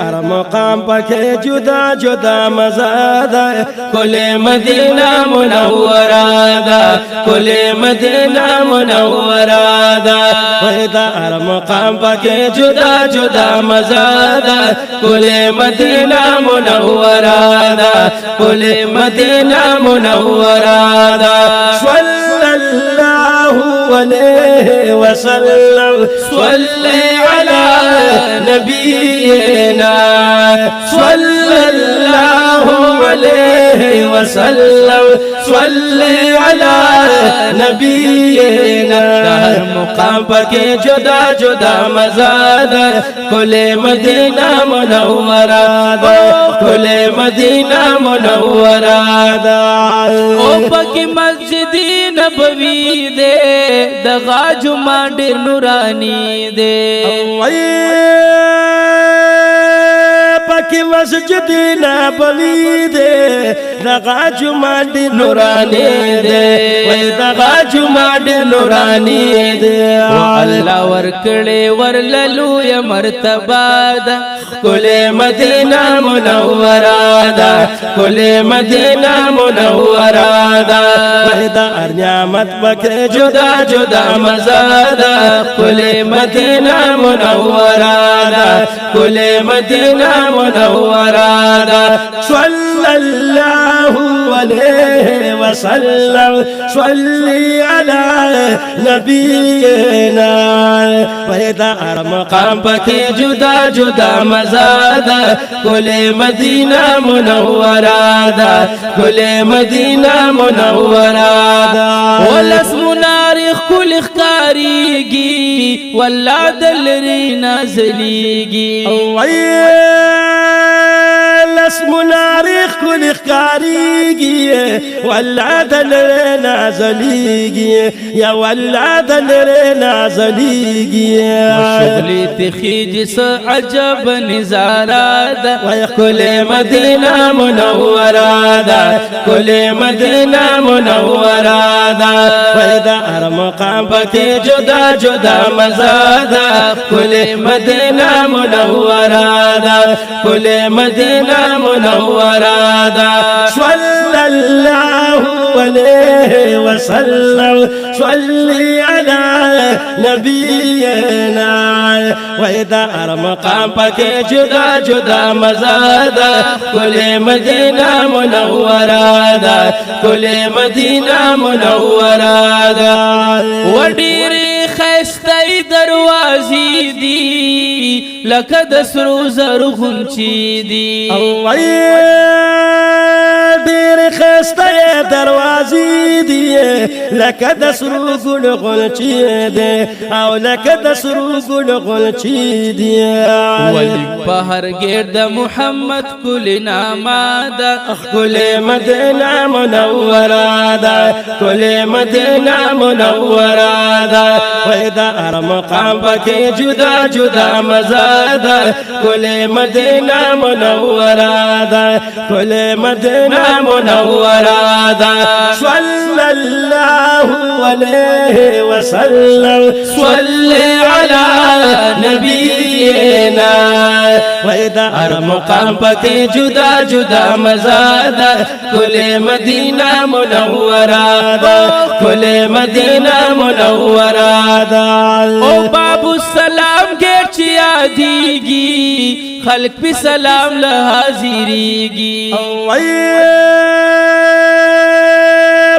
هر مقام پکې جدا جدا مزه ده کل مدینہ منوره ده کل مدینہ منوره ده دا هر مقام پکې جدا جدا مزه ده کل مدینہ منوره ده کل مدینہ منوره ده صلی الله عليه وسلم صلي على نبينا صلى الله عليه وسلم صلي على نبينا هر مقام پکې جدا جدا مزه ده کل مدینہ منوره ده کل مدینہ منوره ده او پکې مسجد نبوی دے دغا جمعہ ډیر نورانی دے پاکی مسجد نبوی دے دغا جمعہ ډیر نورانی دے وای دغا جمعہ ډیر نورانی دے الله ورکړې ورللو یا مرتبه ده کل مدینہ منوره ده کل مدینہ منوره ده وای دا هر نعمت پکې جدا جدا مزه ده کل مدینہ منوره ده کل مدینہ منوره ده صلی الله عليه وسلم صلي على نبينا وای دا هر مقام پکې جدا جدا مزه ده کل مدینہ منوره ده کل مدینہ منوره ده ولس منارخ کل ښکاریږي والله دلري نازلېږي لس منارخ کل ښکاریږي والله دلري نازلېږي یا والله دلري نازلېږي شغلې تخیج س عجب نظاره ده کل مدینہ منوره ده کل مدینہ منوره ده وای دا هر مقام پکې جدا جدا مزه ده کل مدینہ منوره ده کل مدینہ منوره ده صلی الله عليه وسلم صلي على نبينا وای دا هر مقام پکې جدا جدا مزه ده کل مدینہ منوره ده کل مدینہ منوره ده وډيري خستای دروازې دي لکه د سرو زرو غونچې دي ډېر خسته دروازې دي لکه د سرو ګل غونچې دي او لکه د سرو ګل غونچې دي ولی په هر ګرد محمد کل نامه ده کل مدینہ منوره ده کل مدینہ منوره ده وای دا هر مقام پکې جدا جدا مزه ده کل مدینہ منوره ده کل مدینہ منوره ده صلی الله عليه وسلم صلي على نبينا وای دا هر مقام پکې جدا جدا مزه ده کل مدینہ منوره ده کل مدینہ منوره ده او باب السلام ګر چې یادېږي خلق په سلام له حاضرېږي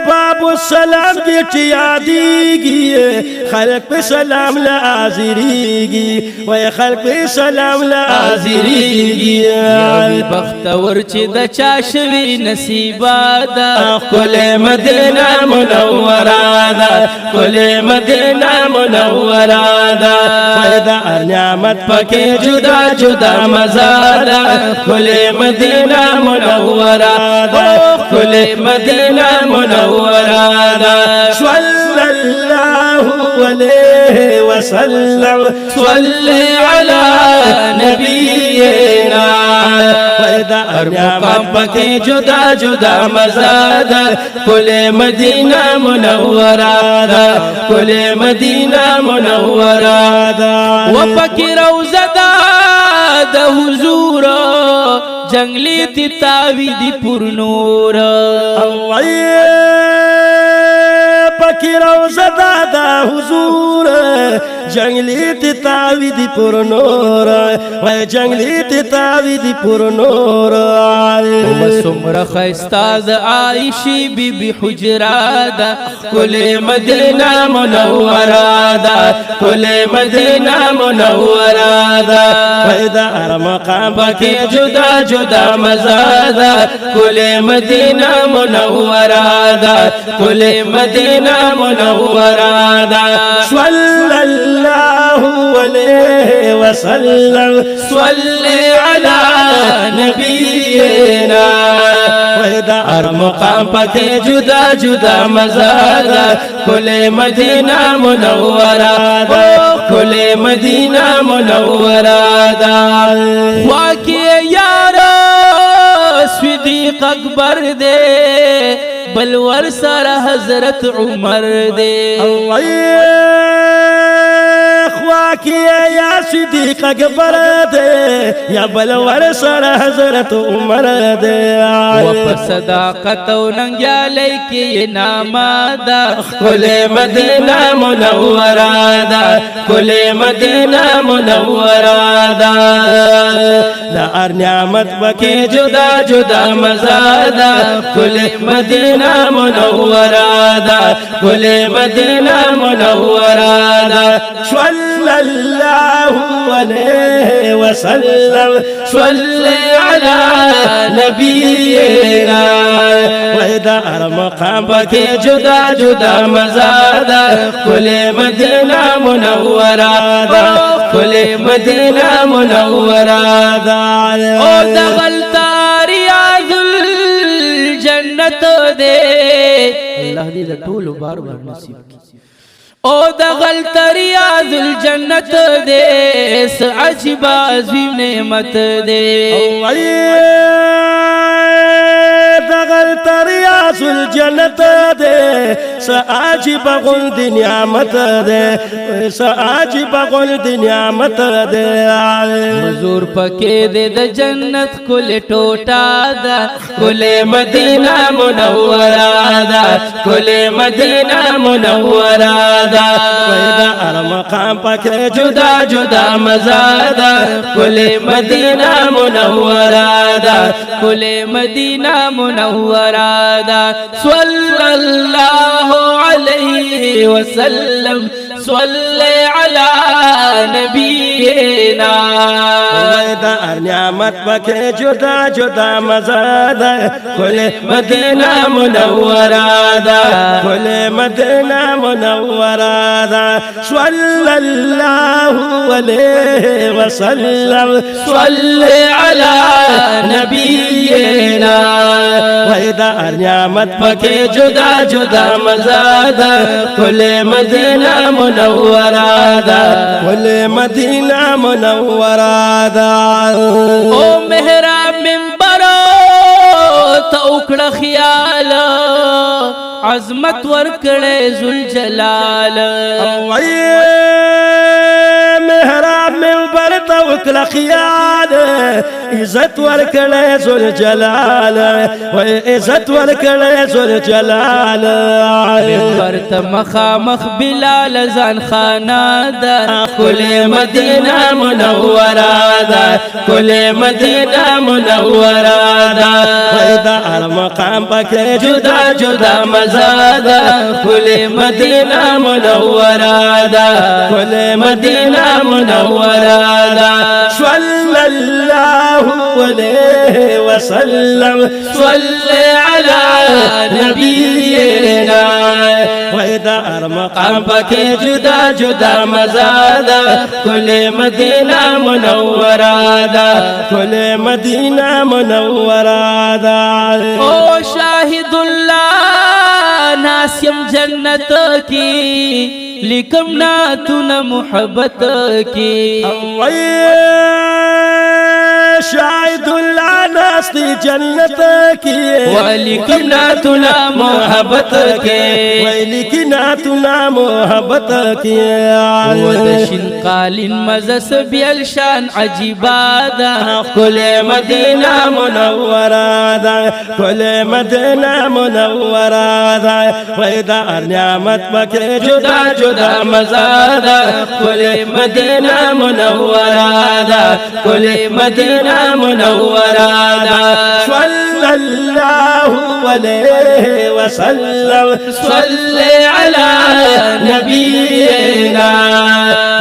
باب السلام کی چې یادېږي خلق په سلام له حاضرېږي وای خلق په سلام له حاضرېږي بختور چې د چا شوي نصیبه ده کل مدینہ منوره ده کل مدینہ منوره ده وای دا هر نعمت پکې جدا جدا مزه ده کل مدینہ منوره ده کل مدینہ منوره ده صلی الله عليه وسلم صلي على نبينا وإذا أرمقام پکې جدا جدا مزه ده کل مدینہ منوره ده کل مدینہ منوره ده و پکې روزه ده د حضور جنگلی تتاوی دی پر نور پکی روزه دا حضور جنگلی تتاوی دی پر نور وای جنگلی تتاوی دی پر نور سمر خیستا د عائشی بی بی حجرا دا کل مدینہ منورا دا کل مدینہ منورا دا وای دا ہر مقام پکی جدا جدا مزا دا کل مدینہ منورا دا کل مدینہ منورا دا صلی اللہ علیہ وسلم صلی علی نبینا ویدہ ہر مقام پتے جدا جدا مزادا کل مدینہ منورا دا کل مدینہ منورا دا واقعی یارا صدیق اکبر دے بلور سر حضرت عمر دے خواکی یا صدیق اکبر دے یا بلور سر حضرت عمر دے وپ صداقت و ننگیالے کی نامادا کل مدینہ منورا دا کل مدینہ منورا دا لار نعمت بکی جدا جدا مزادا کل مدینہ منورا دا کل مدینہ منورا دا صلی اللہ علیہ وسلم صلی علی نبینا ویدہ ہر مقام بکی جدا جدا مزادا کل مدینہ منورا دا کل مدینہ منورا دا او دغلتا ریاض الجنت دے اللہ دی لطول بار بار نصیب کی او دغلتا ریاض الجنت دے اس عجب عظیم نعمت دے دغلت ریاض الجنت دے سعجب غلد نعمت دے سعجب غلد نعمت دے حضور پکے دے دا جنت کل ٹوٹا دا کل مدینہ منورا دا کل مدینہ منورا دا ویدہ ہر مقام پکے جدا جدا مزادا کل مدینہ منورا دا کل مدینہ منورا دا صلی اللہ علیہ وسلم صلی علی نبینا ویدہ ہر نعمت پکے جدا جدا مزادا کل مدینہ منورا دا کل مدینہ منورا دا صلی اللہ علیہ وسلم صلی علی نبینا ویدہ ہر نعمت پکے جدا جدا مزادا کل مدینہ منورا دا کل مدینہ منورا دا او محراب منبرو تا اکڑا خیال عظمت ورکڑے ذوالجلال محراب منبر تا اکڑا خیال عزت ورکڑے ذوالجلال عزت ورکڑے ذوالجلال منبر تا مخامخ بلال زان خانا دا کل مدینہ منورا دا کل مدینہ منورا دا ویدہ ہر مقام پکے جدا جدا مزادا کل مدینہ منورا دا کل مدینہ منورا دا صلی اللہ علیہ وسلم صلی علی نبینا ویدہ ہر مقام پکے جدا جدا مزادا کل مدینہ منورا دا کل مدینہ منورا دا او شاہد اللہ ناسیم جنت کی لکم ناتنا محبت کی شاہد اللہ دست جنت کی ولیکن ناتنا محبت کے ولیکن ناتنا محبت کی ودشن قالین مزس بیل شان عجیبادا کل مدینہ منورہ دا کل مدینہ منورہ دا ویدار نعمت بکے جدا جدا مزادا کل مدینہ منورہ دا کل مدینہ منورہ دا صلی اللہ علیہ وسلم صلی علی نبینا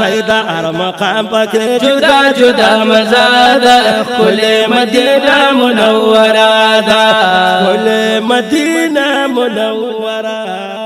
ویدار مقام بکے جدا جدا مزادا کل مدینہ منورہ دا کل مدینہ منورہ